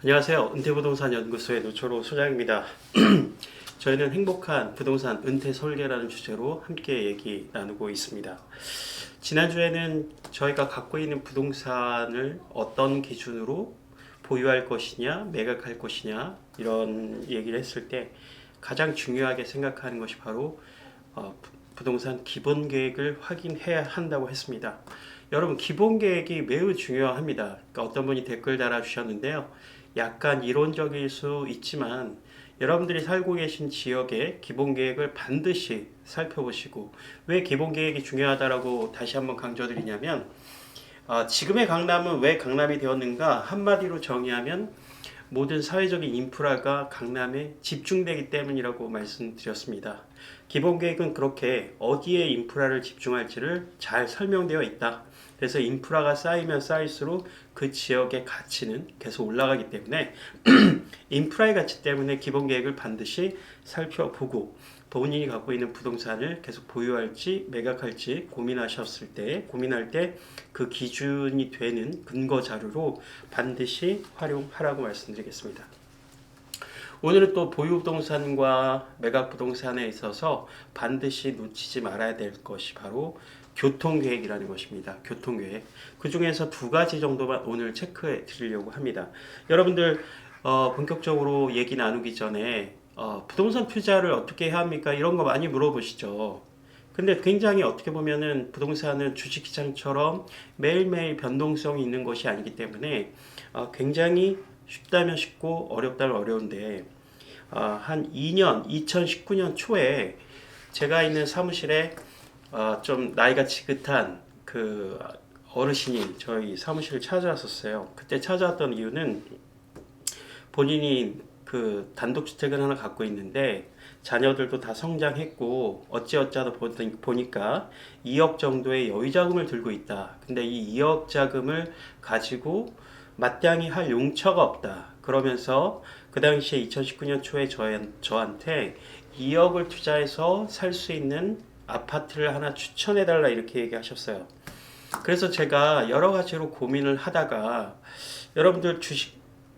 안녕하세요. 은퇴부동산 연구소의 노초로 소장입니다. 저희는 행복한 부동산 은퇴 설계라는 주제로 함께 얘기 나누고 있습니다. 지난주에는 저희가 갖고 있는 부동산을 어떤 기준으로 보유할 것이냐, 매각할 것이냐 이런 얘기를 했을 때 가장 중요하게 생각하는 것이 바로 부동산 기본 계획을 확인해야 한다고 했습니다. 여러분, 기본 계획이 매우 중요합니다. 그러니까 어떤 분이 댓글 달아주셨는데요. 약간 이론적일 수 있지만 여러분들이 살고 계신 지역의 기본 계획을 반드시 살펴보시고, 왜 기본 계획이 중요하다라고 다시 한번 강조드리냐면, 지금의 강남은 왜 강남이 되었는가 한마디로 정의하면 모든 사회적인 인프라가 강남에 집중되기 때문이라고 말씀드렸습니다. 기본 계획은 그렇게 어디에 인프라를 집중할지를 잘 설명되어 있다. 그래서 인프라가 쌓이면 쌓일수록 그 지역의 가치는 계속 올라가기 때문에 인프라의 가치 때문에 기본 계획을 반드시 살펴보고, 본인이 갖고 있는 부동산을 계속 보유할지 매각할지 고민할 때 그 기준이 되는 근거 자료로 반드시 활용하라고 말씀드리겠습니다. 오늘은 또 보유 부동산과 매각 부동산에 있어서 반드시 놓치지 말아야 될 것이 바로 교통계획이라는 것입니다. 교통계획. 그 중에서 두 가지 정도만 오늘 체크해 드리려고 합니다. 여러분들 본격적으로 얘기 나누기 전에 부동산 투자를 어떻게 해야 합니까? 이런 거 많이 물어보시죠. 근데 굉장히 어떻게 보면은 부동산은 주식시장처럼 매일매일 변동성이 있는 것이 아니기 때문에 굉장히 쉽다면 쉽고 어렵다면 어려운데, 한 2019년 초에 제가 있는 사무실에 좀 나이가 지긋한 그 어르신이 저희 사무실을 찾아왔었어요. 그때 찾아왔던 이유는 본인이 그 단독주택을 하나 갖고 있는데 자녀들도 다 성장했고 어찌어쩌다 보니까 2억 정도의 여유자금을 들고 있다. 근데 이 2억 자금을 가지고 마땅히 할 용처가 없다. 그러면서 그 당시에 2019년 초에 저한테 2억을 투자해서 살 수 있는 아파트를 하나 추천해달라 이렇게 얘기하셨어요. 그래서 제가 여러 가지로 고민을 하다가, 여러분들 주식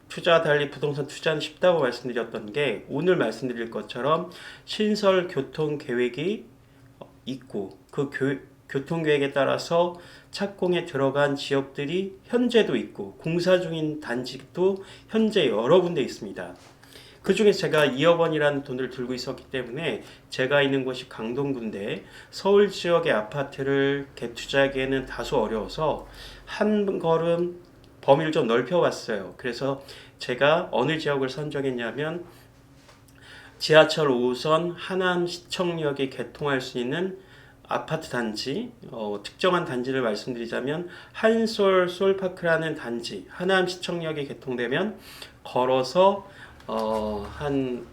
투자와 달리 부동산 투자는 쉽다고 말씀드렸던 게, 오늘 말씀드릴 것처럼 신설 교통 계획이 있고 그 교통 계획에 따라서 착공에 들어간 지역들이 현재도 있고 공사 중인 단지도 현재 여러 군데 있습니다. 그 중에 제가 2억 원이라는 돈을 들고 있었기 때문에, 제가 있는 곳이 강동구인데 서울 지역의 아파트를 갭투자하기에는 다소 어려워서 한 걸음 범위를 좀 넓혀봤어요. 그래서 제가 어느 지역을 선정했냐면, 지하철 5호선 하남시청역이 개통할 수 있는 아파트 단지, 특정한 단지를 말씀드리자면 한솔 솔파크라는 단지, 하남시청역이 개통되면 걸어서 한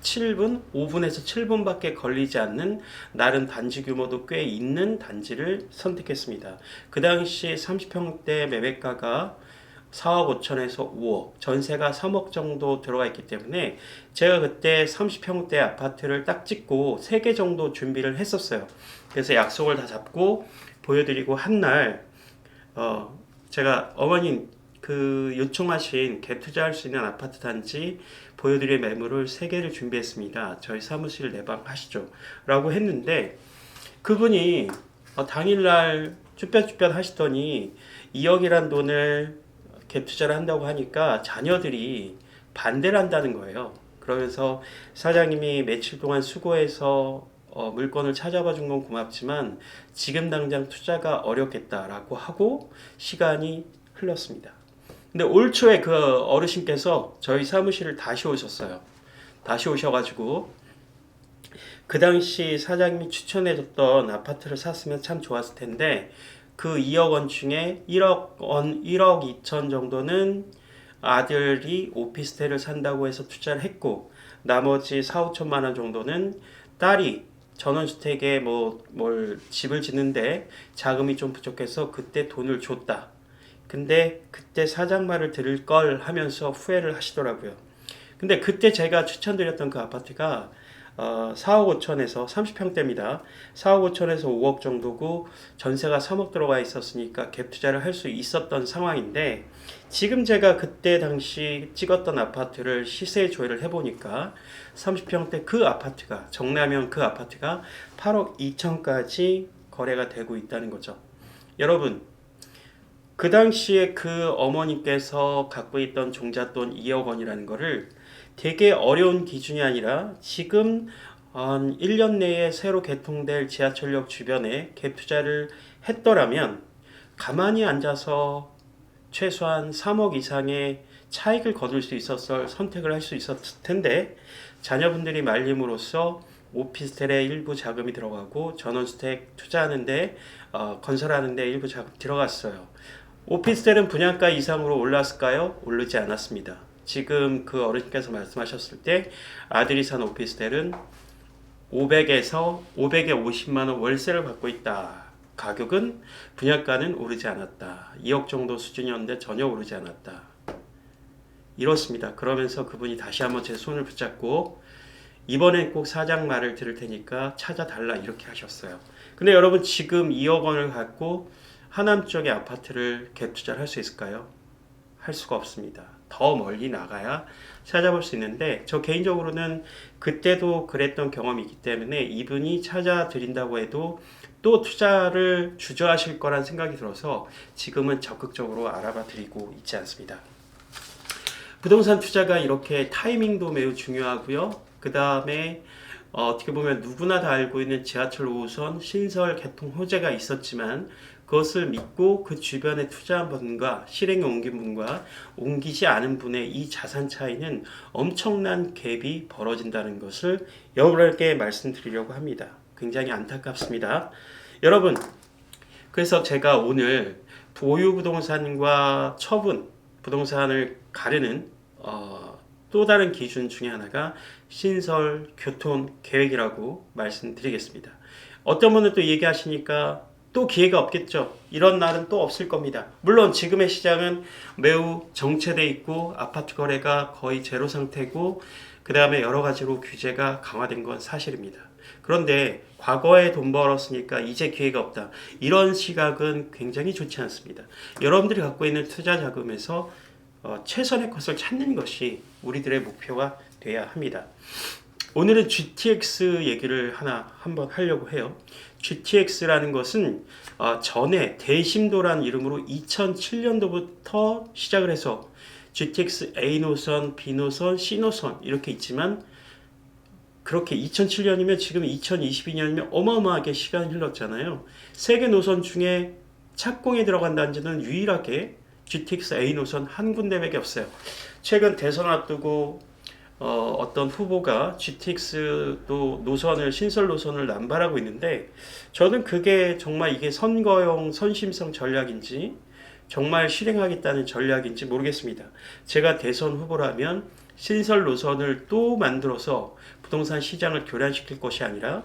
7분, 5분에서 7분밖에 걸리지 않는, 나름 단지 규모도 꽤 있는 단지를 선택했습니다. 그 당시 30평대 매매가가 4억 5천에서 5억, 전세가 3억 정도 들어가 있기 때문에 제가 그때 30평대 아파트를 딱 찍고 3개 정도 준비를 했었어요. 그래서 약속을 다 잡고 보여드리고 한날 제가 어머님 그 요청하신 갭 투자할 수 있는 아파트 단지 보여드릴 매물을 3개를 준비했습니다. 저희 사무실 내방하시죠 라고 했는데, 그분이 당일날 쭈뼛쭈뼛 하시더니 2억이란 돈을 갭 투자를 한다고 하니까 자녀들이 반대를 한다는 거예요. 그러면서 사장님이 며칠 동안 수고해서 물건을 찾아봐 준 건 고맙지만 지금 당장 투자가 어렵겠다라고 하고 시간이 흘렀습니다. 근데 올 초에 그 어르신께서 저희 사무실을 다시 오셨어요. 다시 오셔가지고 그 당시 사장님이 추천해줬던 아파트를 샀으면 참 좋았을 텐데, 그 2억 원 중에 1억 2천 정도는 아들이 오피스텔을 산다고 해서 투자를 했고, 나머지 4, 5천만 원 정도는 딸이 전원주택에 뭘 집을 짓는데 자금이 좀 부족해서 그때 돈을 줬다. 근데 그때 사장 말을 들을 걸 하면서 후회를 하시더라고요. 근데 그때 제가 추천드렸던 그 아파트가 4억 5천에서 30평대입니다. 4억 5천에서 5억 정도고 전세가 3억 들어가 있었으니까 갭 투자를 할 수 있었던 상황인데, 지금 제가 그때 당시 찍었던 아파트를 시세 조회를 해보니까 30평대 그 아파트가, 정라면 그 아파트가 8억 2천까지 거래가 되고 있다는 거죠. 여러분, 그 당시에 그 어머니께서 갖고 있던 종잣돈 2억 원이라는 거를 되게 어려운 기준이 아니라 지금 한 1년 내에 새로 개통될 지하철역 주변에 갭 투자를 했더라면 가만히 앉아서 최소한 3억 이상의 차익을 거둘 수 있었을 선택을 할 수 있었을 텐데, 자녀분들이 말림으로써 오피스텔에 일부 자금이 들어가고 전원주택 투자하는데 건설하는데 일부 자금 들어갔어요. 오피스텔은 분양가 이상으로 올랐을까요? 오르지 않았습니다. 지금 그 어르신께서 말씀하셨을 때 아들이 산 오피스텔은 500에서 500에 50만 원 월세를 받고 있다. 가격은 분양가는 오르지 않았다. 2억 정도 수준이었는데 전혀 오르지 않았다. 이렇습니다. 그러면서 그분이 다시 한번 제 손을 붙잡고 이번엔 꼭 사장 말을 들을 테니까 찾아달라 이렇게 하셨어요. 근데 여러분, 지금 2억 원을 갖고 하남 쪽의 아파트를 갭 투자를 할 수 있을까요? 할 수가 없습니다. 더 멀리 나가야 찾아볼 수 있는데, 저 개인적으로는 그때도 그랬던 경험이 있기 때문에 이분이 찾아드린다고 해도 또 투자를 주저하실 거란 생각이 들어서 지금은 적극적으로 알아봐 드리고 있지 않습니다. 부동산 투자가 이렇게 타이밍도 매우 중요하고요. 그 다음에 어떻게 보면 누구나 다 알고 있는 지하철 5호선 신설 개통 호재가 있었지만 그것을 믿고 그 주변에 투자한 분과 실행에 옮긴 분과 옮기지 않은 분의 이 자산 차이는 엄청난 갭이 벌어진다는 것을 여러분께 말씀드리려고 합니다. 굉장히 안타깝습니다. 여러분, 그래서 제가 오늘 보유 부동산과 처분 부동산을 가르는 또 다른 기준 중에 하나가 신설 교통 계획이라고 말씀드리겠습니다. 어떤 분은 또 얘기하시니까 또 기회가 없겠죠. 이런 날은 또 없을 겁니다. 물론 지금의 시장은 매우 정체돼 있고 아파트 거래가 거의 제로 상태고 그 다음에 여러 가지로 규제가 강화된 건 사실입니다. 그런데 과거에 돈 벌었으니까 이제 기회가 없다. 이런 시각은 굉장히 좋지 않습니다. 여러분들이 갖고 있는 투자 자금에서 최선의 것을 찾는 것이 우리들의 목표가 돼야 합니다. 오늘은 GTX 얘기를 한번 하려고 해요. GTX라는 것은 전에 대심도라는 이름으로 2007년도부터 시작을 해서 GTX A 노선, B 노선, C 노선 이렇게 있지만, 그렇게 2007년이면 지금 2022년이면 어마어마하게 시간이 흘렀잖아요. 세 개 노선 중에 착공에 들어간다는 지는 유일하게 GTX A 노선 한 군데밖에 없어요. 최근 대선 앞두고 어떤 후보가 GTX 또 노선을, 신설 노선을 남발하고 있는데, 저는 그게 정말 이게 선거용 선심성 전략인지 정말 실행하겠다는 전략인지 모르겠습니다. 제가 대선 후보라면 신설 노선을 또 만들어서 부동산 시장을 교란시킬 것이 아니라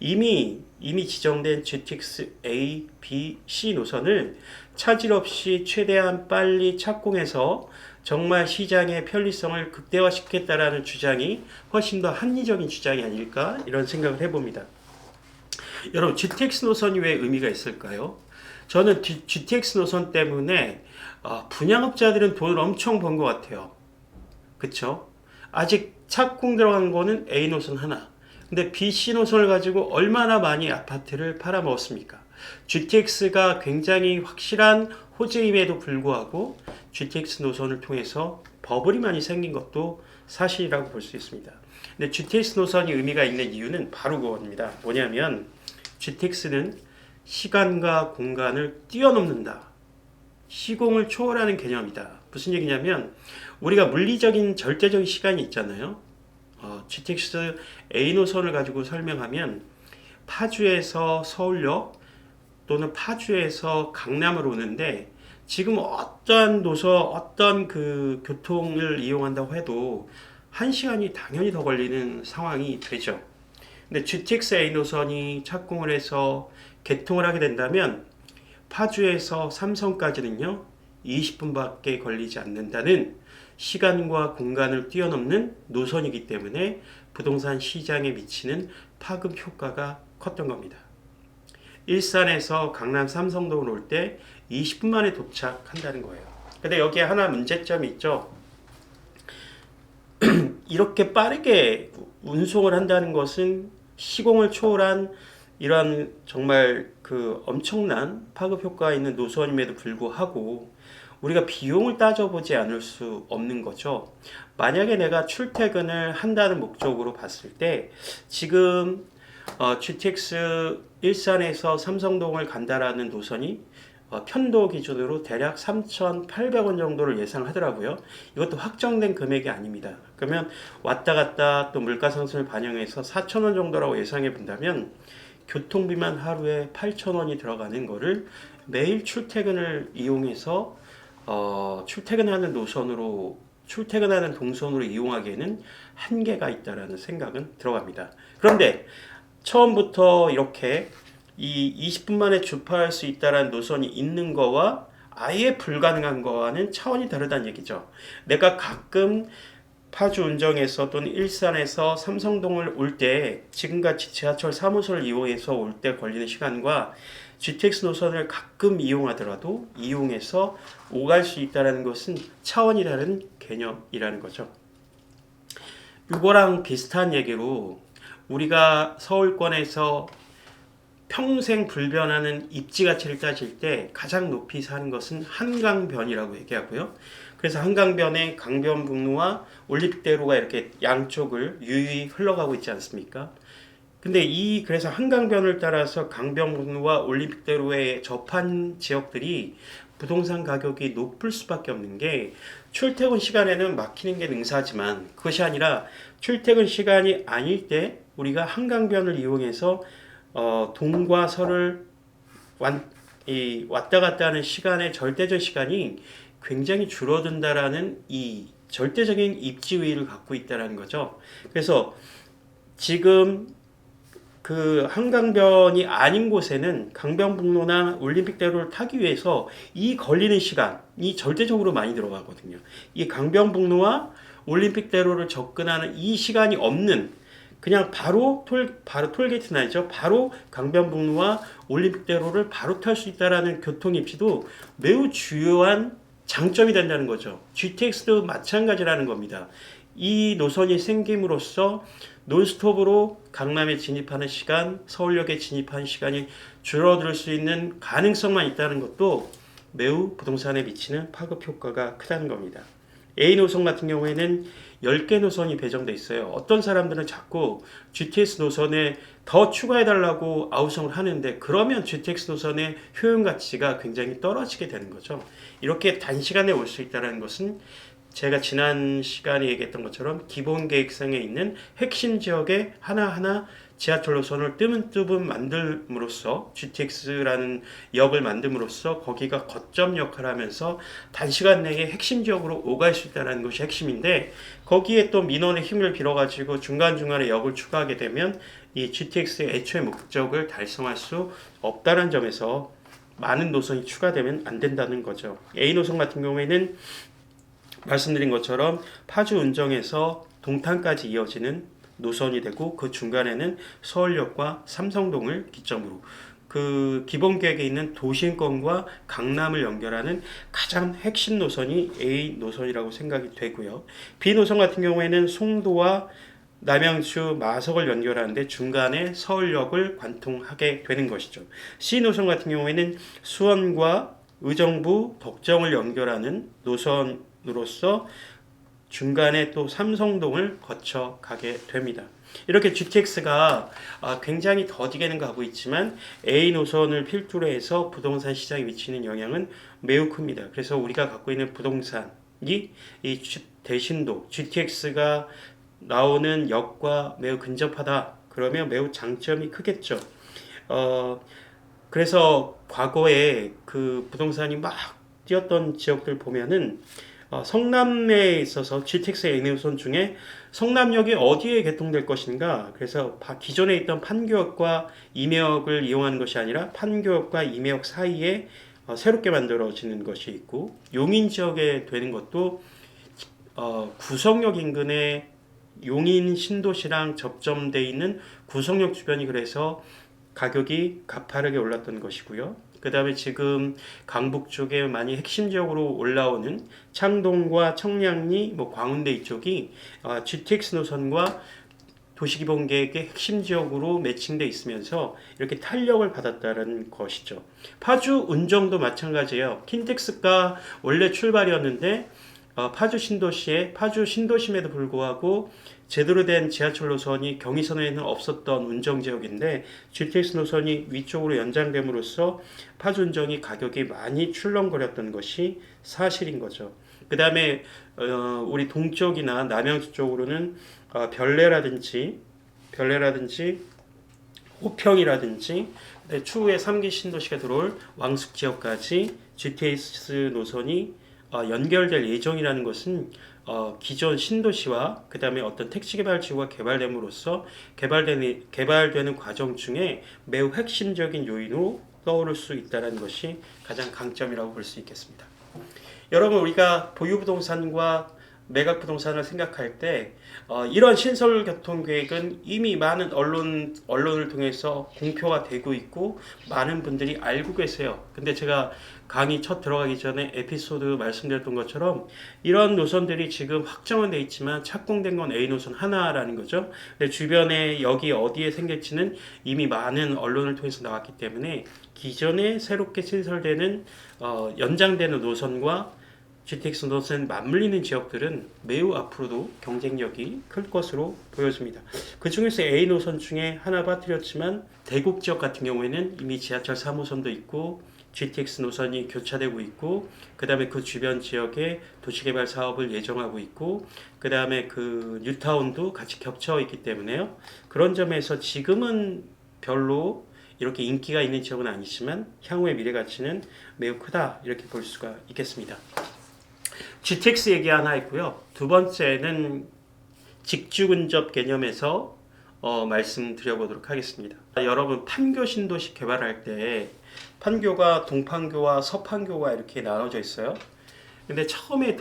이미 지정된 GTX A, B, C 노선을 차질 없이 최대한 빨리 착공해서 정말 시장의 편리성을 극대화시키겠다라는 주장이 훨씬 더 합리적인 주장이 아닐까, 이런 생각을 해봅니다. 여러분, GTX 노선이 왜 의미가 있을까요? 저는 GTX 노선 때문에 분양업자들은 돈을 엄청 번 것 같아요. 그쵸? 아직 착공 들어간 거는 A 노선 하나. 근데 B, C 노선을 가지고 얼마나 많이 아파트를 팔아먹었습니까? GTX가 굉장히 확실한 호재임에도 불구하고 GTX 노선을 통해서 버블이 많이 생긴 것도 사실이라고 볼 수 있습니다. 근데 GTX 노선이 의미가 있는 이유는 바로 그겁니다. 뭐냐면 GTX는 시간과 공간을 뛰어넘는다. 시공을 초월하는 개념이다. 무슨 얘기냐면 우리가 물리적인 절대적인 시간이 있잖아요. GTX A 노선을 가지고 설명하면 파주에서 서울역 또는 파주에서 강남으로 오는데, 지금 어떤 그 교통을 이용한다고 해도 1시간이 당연히 더 걸리는 상황이 되죠. 근데 GTX A 노선이 착공을 해서 개통을 하게 된다면 파주에서 삼성까지는요 20분밖에 걸리지 않는다는 시간과 공간을 뛰어넘는 노선이기 때문에 부동산 시장에 미치는 파급 효과가 컸던 겁니다. 일산에서 강남 삼성동으로 올 때 20분 만에 도착한다는 거예요. 근데 여기에 하나 문제점이 있죠. 이렇게 빠르게 운송을 한다는 것은 시공을 초월한 이러한 정말 그 엄청난 파급 효과가 있는 노선임에도 불구하고 우리가 비용을 따져보지 않을 수 없는 거죠. 만약에 내가 출퇴근을 한다는 목적으로 봤을 때 지금 GTX 일산에서 삼성동을 간다라는 노선이 편도 기준으로 대략 3,800원 정도를 예상하더라고요. 이것도 확정된 금액이 아닙니다. 그러면 왔다 갔다 또 물가 상승을 반영해서 4,000원 정도라고 예상해 본다면 교통비만 하루에 8,000원이 들어가는 거를 매일 출퇴근을 이용해서 출퇴근하는 동선으로 이용하기에는 한계가 있다라는 생각은 들어갑니다. 그런데 처음부터 이렇게 이 20분 만에 주파할 수 있다라는 노선이 있는 거와 아예 불가능한 거와는 차원이 다르다는 얘기죠. 내가 가끔 파주 운정에서 또는 일산에서 삼성동을 올 때 지금같이 지하철 3호선을 이용해서 올 때 걸리는 시간과 GTX 노선을 가끔 이용하더라도 이용해서 오갈 수 있다는 것은 차원이 다른 개념이라는 거죠. 이거랑 비슷한 얘기로 우리가 서울권에서 평생 불변하는 입지 가치를 따질 때 가장 높이 사는 것은 한강변이라고 얘기하고요. 그래서 한강변에 강변북로와 올림픽대로가 이렇게 양쪽을 유유히 흘러가고 있지 않습니까? 근데 그래서 한강변을 따라서 강변북로와 올림픽대로에 접한 지역들이 부동산 가격이 높을 수밖에 없는 게 출퇴근 시간에는 막히는 게 능사지만 그것이 아니라 출퇴근 시간이 아닐 때 우리가 한강변을 이용해서 동과 서를 왔다 갔다 하는 시간의 절대적 시간이 굉장히 줄어든다라는 이 절대적인 입지 우위를 갖고 있다는 거죠. 그래서 지금 그 한강변이 아닌 곳에는 강변북로나 올림픽대로를 타기 위해서 이 걸리는 시간이 절대적으로 많이 들어가거든요. 이 강변북로와 올림픽대로를 접근하는 이 시간이 없는 그냥 바로 톨게이트 나이죠. 바로 강변북로와 올림픽대로를 바로 탈 수 있다라는 교통 입지도 매우 주요한 장점이 된다는 거죠. GTX도 마찬가지라는 겁니다. 이 노선이 생김으로써 논스톱으로 강남에 진입하는 시간, 서울역에 진입하는 시간이 줄어들 수 있는 가능성만 있다는 것도 매우 부동산에 미치는 파급 효과가 크다는 겁니다. A 노선 같은 경우에는 10개 노선이 배정돼 있어요. 어떤 사람들은 자꾸 GTX 노선에 더 추가해달라고 아우성을 하는데 그러면 GTX 노선의 효용 가치가 굉장히 떨어지게 되는 거죠. 이렇게 단시간에 올 수 있다는 것은 제가 지난 시간에 얘기했던 것처럼 기본 계획상에 있는 핵심 지역에 하나하나 지하철 노선을 뜨문뜨문 만듦으로써 GTX라는 역을 만듦으로써 거기가 거점 역할을 하면서 단시간 내에 핵심 지역으로 오갈 수 있다는 것이 핵심인데 거기에 또 민원의 힘을 빌어가지고 중간중간에 역을 추가하게 되면 이 GTX의 애초의 목적을 달성할 수 없다는 점에서 많은 노선이 추가되면 안 된다는 거죠. A 노선 같은 경우에는 말씀드린 것처럼 파주 운정에서 동탄까지 이어지는 노선이 되고 그 중간에는 서울역과 삼성동을 기점으로 그 기본 계획에 있는 도심권과 강남을 연결하는 가장 핵심 노선이 A 노선이라고 생각이 되고요. B 노선 같은 경우에는 송도와 남양주 마석을 연결하는데 중간에 서울역을 관통하게 되는 것이죠. C 노선 같은 경우에는 수원과 의정부, 덕정을 연결하는 노선으로서 중간에 또 삼성동을 거쳐 가게 됩니다. 이렇게 GTX가 굉장히 더디게는 가고 있지만 A 노선을 필두로 해서 부동산 시장에 미치는 영향은 매우 큽니다. 그래서 우리가 갖고 있는 부동산이 이 대신도 GTX가 나오는 역과 매우 근접하다. 그러면 매우 장점이 크겠죠. 그래서 과거에 그 부동산이 막 뛰었던 지역들 보면은 성남에 있어서 GTX A노선 중에 성남역이 어디에 개통될 것인가 그래서 기존에 있던 판교역과 임해역을 이용하는 것이 아니라 판교역과 임해역 사이에 새롭게 만들어지는 것이 있고 용인 지역에 되는 것도 구성역 인근에 용인 신도시랑 접점돼 있는 구성역 주변이 그래서 가격이 가파르게 올랐던 것이고요. 그 다음에 지금 강북 쪽에 많이 핵심적으로 올라오는 창동과 청량리, 광운대 이쪽이 GTX 노선과 도시기본계획의 핵심 지역으로 매칭돼 있으면서 이렇게 탄력을 받았다는 것이죠. 파주 운정도 마찬가지예요. 킨텍스가 원래 출발이었는데 파주 신도심에도 불구하고 제대로 된 지하철 노선이 경의선에는 없었던 운정 지역인데 GTX 노선이 위쪽으로 연장됨으로써 파주 운정이 가격이 많이 출렁거렸던 것이 사실인 거죠. 그 다음에 우리 동쪽이나 남양주 쪽으로는 별내라든지 호평이라든지 추후에 3기 신도시가 들어올 왕숙 지역까지 GTX 노선이 연결될 예정이라는 것은 기존 신도시와 그 다음에 어떤 택지개발지구가 개발됨으로써 개발되는 과정 중에 매우 핵심적인 요인으로 떠오를 수 있다는 것이 가장 강점이라고 볼 수 있겠습니다. 여러분, 우리가 보유부동산과 매각부동산을 생각할 때 이런 신설교통계획은 이미 많은 언론을 통해서 공표가 되고 있고 많은 분들이 알고 계세요. 근데 제가 강의 첫 들어가기 전에 에피소드 말씀드렸던 것처럼 이런 노선들이 지금 확정은 돼 있지만 착공된 건 A 노선 하나라는 거죠. 근데 주변에 여기 어디에 생길지는 이미 많은 언론을 통해서 나왔기 때문에 기존에 새롭게 신설되는 연장되는 노선과 GTX 노선 맞물리는 지역들은 매우 앞으로도 경쟁력이 클 것으로 보여집니다. 그 중에서 A 노선 중에 하나 빠뜨렸지만 대곡 지역 같은 경우에는 이미 지하철 3호선도 있고 GTX 노선이 교차되고 있고 그 다음에 그 주변 지역에 도시개발 사업을 예정하고 있고 그 다음에 그 뉴타운도 같이 겹쳐 있기 때문에요. 그런 점에서 지금은 별로 이렇게 인기가 있는 지역은 아니지만 향후의 미래 가치는 매우 크다 이렇게 볼 수가 있겠습니다. GTX 얘기 하나 있고요. 두 번째는 직주근접 개념에서 말씀드려보도록 하겠습니다. 여러분, 판교 신도시 개발할 때 판교가 동판교와 서판교가 이렇게 나눠져 있어요. 근데 처음에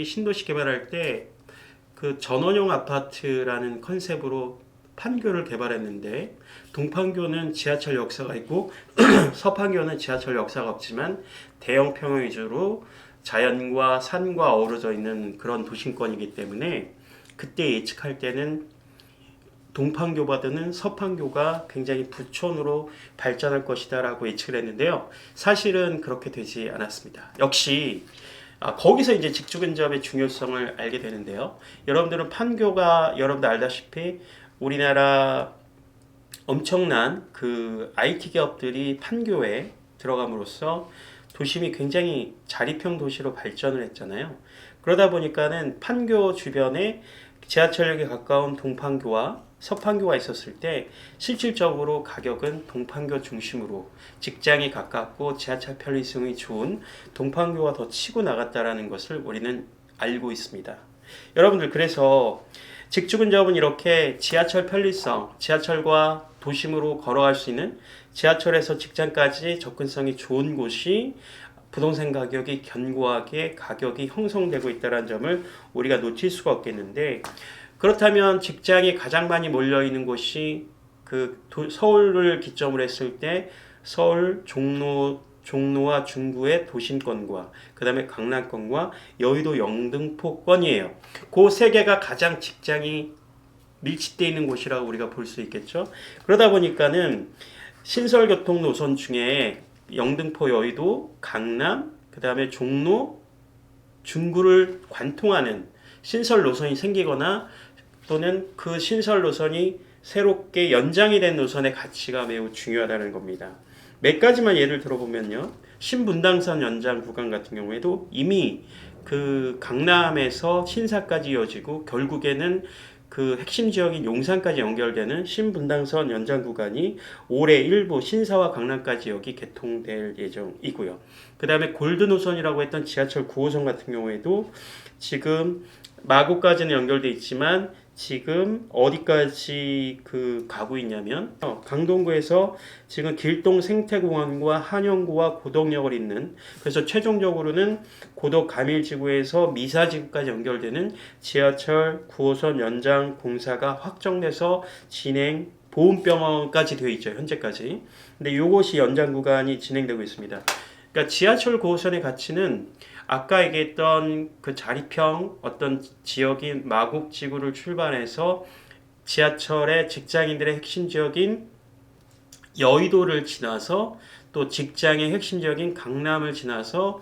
신도시 개발할 때 그 전원용 아파트라는 컨셉으로 판교를 개발했는데 동판교는 지하철 역사가 있고 서판교는 지하철 역사가 없지만 대형 평형 위주로 자연과 산과 어우러져 있는 그런 도심권이기 때문에 그때 예측할 때는 동판교보다는 서판교가 굉장히 부촌으로 발전할 것이다 라고 예측을 했는데요. 사실은 그렇게 되지 않았습니다. 역시 거기서 이제 직주근접의 중요성을 알게 되는데요. 여러분들은 판교가 여러분들 알다시피 우리나라 엄청난 그 IT 기업들이 판교에 들어감으로써 도심이 굉장히 자립형 도시로 발전을 했잖아요. 그러다 보니까는 판교 주변에 지하철역에 가까운 동판교와 서판교가 있었을 때 실질적으로 가격은 동판교 중심으로 직장이 가깝고 지하철 편리성이 좋은 동판교가 더 치고 나갔다라는 것을 우리는 알고 있습니다. 여러분들, 그래서 직주근접은 이렇게 지하철 편리성, 지하철과 도심으로 걸어갈 수 있는 지하철에서 직장까지 접근성이 좋은 곳이 부동산 가격이 견고하게 가격이 형성되고 있다는 점을 우리가 놓칠 수가 없겠는데, 그렇다면 직장이 가장 많이 몰려있는 곳이 서울을 기점으로 했을 때 서울 종로와 중구의 도심권과 그 다음에 강남권과 여의도 영등포권이에요. 그 세 개가 가장 직장이 밀집되어 있는 곳이라고 우리가 볼 수 있겠죠. 그러다 보니까는 신설교통 노선 중에 영등포, 여의도, 강남, 그 다음에 종로, 중구를 관통하는 신설 노선이 생기거나 또는 그 신설 노선이 새롭게 연장이 된 노선의 가치가 매우 중요하다는 겁니다. 몇 가지만 예를 들어보면요. 신분당선 연장 구간 같은 경우에도 이미 그 강남에서 신사까지 이어지고 결국에는 그 핵심 지역인 용산까지 연결되는 신분당선 연장 구간이 올해 일부 신사와 강남까지 여기 개통될 예정이고요. 그 다음에 골드노선이라고 했던 지하철 9호선 같은 경우에도 지금 마곡까지는 연결돼 있지만 지금 어디까지 가고 있냐면 강동구에서 지금 길동 생태공원과 한영구와 고덕역을 잇는, 그래서 최종적으로는 고덕 가밀지구에서 미사지구까지 연결되는 지하철 9호선 연장 공사가 확정돼서 진행, 보훈병원까지 되어 있죠, 현재까지. 근데 이것이 연장 구간이 진행되고 있습니다. 그러니까 지하철 9호선의 가치는 아까 얘기했던 그 자리평 어떤 지역인 마곡지구를 출발해서 지하철의 직장인들의 핵심 지역인 여의도를 지나서 또 직장의 핵심 지역인 강남을 지나서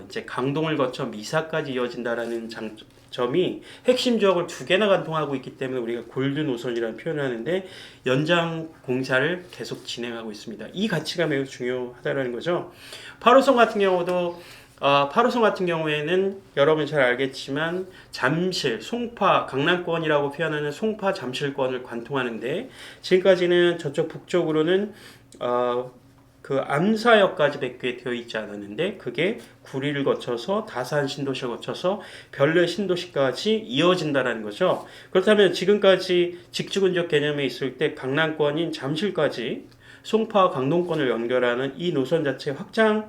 이제 강동을 거쳐 미사까지 이어진다라는 장점이 핵심 지역을 두 개나 관통하고 있기 때문에 우리가 골드 노선이라는 표현을 하는데 연장 공사를 계속 진행하고 있습니다. 이 가치가 매우 중요하다는 거죠. 8호선 같은 경우도 8호선 같은 경우에는 여러분 잘 알겠지만 잠실, 송파, 강남권이라고 표현하는 송파 잠실권을 관통하는데 지금까지는 저쪽 북쪽으로는 그 암사역까지밖에 되어 있지 않았는데 그게 구리를 거쳐서 다산 신도시를 거쳐서 별내 신도시까지 이어진다는 거죠. 그렇다면 지금까지 직주근접 개념에 있을 때 강남권인 잠실까지 송파와 강동권을 연결하는 이 노선 자체 확장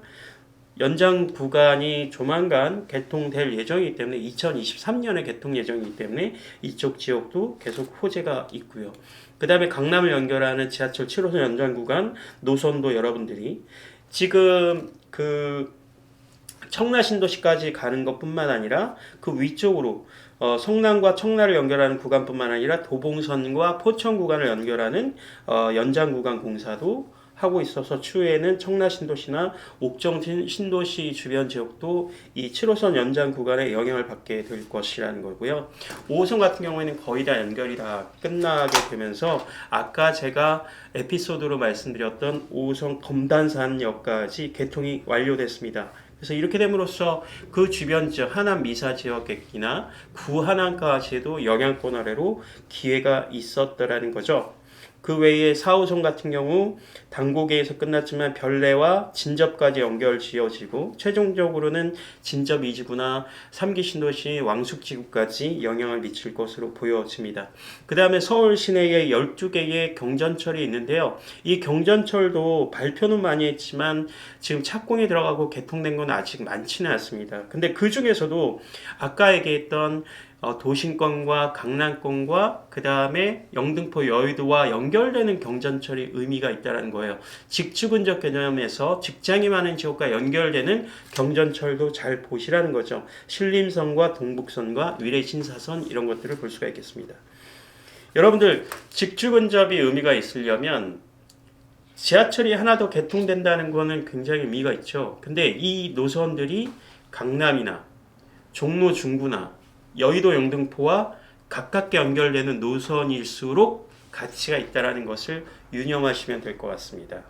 연장 구간이 조만간 개통될 예정이기 때문에 2023년에 개통 예정이기 때문에 이쪽 지역도 계속 호재가 있고요. 그 다음에 강남을 연결하는 지하철 7호선 연장 구간 노선도 여러분들이 지금 그 청라신도시까지 가는 것뿐만 아니라 그 위쪽으로 성남과 청라를 연결하는 구간뿐만 아니라 도봉선과 포천 구간을 연결하는 연장 구간 공사도 하고 있어서 추후에는 청라신도시나 옥정 신도시 주변 지역도 이 7호선 연장 구간에 영향을 받게 될 것이라는 거고요. 5호선 같은 경우에는 거의 다 연결이 다 끝나게 되면서 아까 제가 에피소드로 말씀드렸던 5호선 검단산역까지 개통이 완료됐습니다. 그래서 이렇게 됨으로써 그 주변 지역 하남 미사 지역이나 구하남까지도 영향권 아래로 기회가 있었더라는 거죠. 그 외에 4호선 같은 경우 당고개에서 끝났지만 별내와 진접까지 연결 지어지고 최종적으로는 진접 2지구나 3기 신도시 왕숙지구까지 영향을 미칠 것으로 보여집니다. 그 다음에 서울 시내에 12개의 경전철이 있는데요. 이 경전철도 발표는 많이 했지만 지금 착공에 들어가고 개통된 건 아직 많지는 않습니다. 근데 그 중에서도 아까 얘기했던 도심권과 강남권과 그 다음에 영등포 여의도와 연결되는 경전철이 의미가 있다는 거예요. 직주근접 개념에서 직장이 많은 지역과 연결되는 경전철도 잘 보시라는 거죠. 신림선과 동북선과 위례신사선 이런 것들을 볼 수가 있겠습니다. 여러분들 직주근접이 의미가 있으려면 지하철이 하나 더 개통된다는 거는 굉장히 의미가 있죠. 근데 이 노선들이 강남이나 종로 중구나 여의도 영등포와 가깝게 연결되는 노선일수록 가치가 있다는 것을 유념하시면 될 것 같습니다.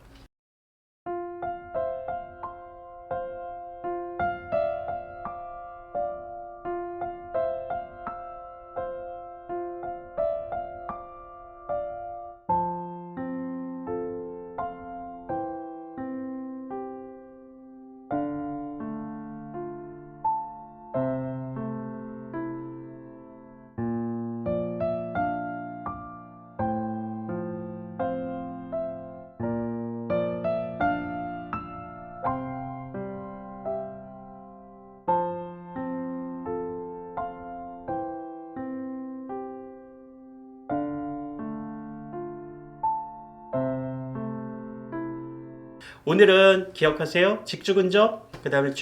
오늘은 기억하세요. 직주근접, 그 다음에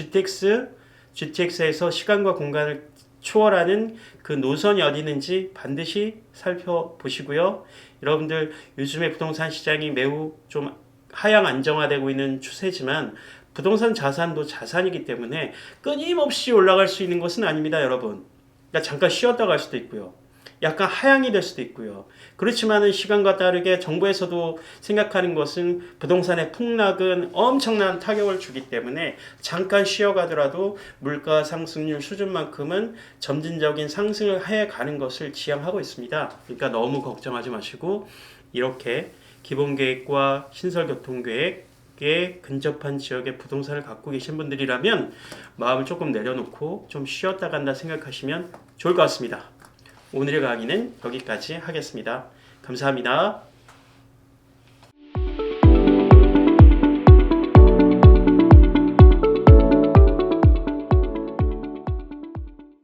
GTX에서 시간과 공간을 초월하는 그 노선이 어디 있는지 반드시 살펴보시고요. 여러분들 요즘에 부동산 시장이 매우 좀 하향 안정화되고 있는 추세지만 부동산 자산도 자산이기 때문에 끊임없이 올라갈 수 있는 것은 아닙니다, 여러분. 그러니까 잠깐 쉬었다 갈 수도 있고요. 약간 하향이 될 수도 있고요. 그렇지만은 시간과 다르게 정부에서도 생각하는 것은 부동산의 폭락은 엄청난 타격을 주기 때문에 잠깐 쉬어가더라도 물가 상승률 수준만큼은 점진적인 상승을 해가는 것을 지향하고 있습니다. 그러니까 너무 걱정하지 마시고 이렇게 기본계획과 신설교통계획에 근접한 지역의 부동산을 갖고 계신 분들이라면 마음을 조금 내려놓고 좀 쉬었다 간다 생각하시면 좋을 것 같습니다. 오늘의 강의는 여기까지 하겠습니다. 감사합니다.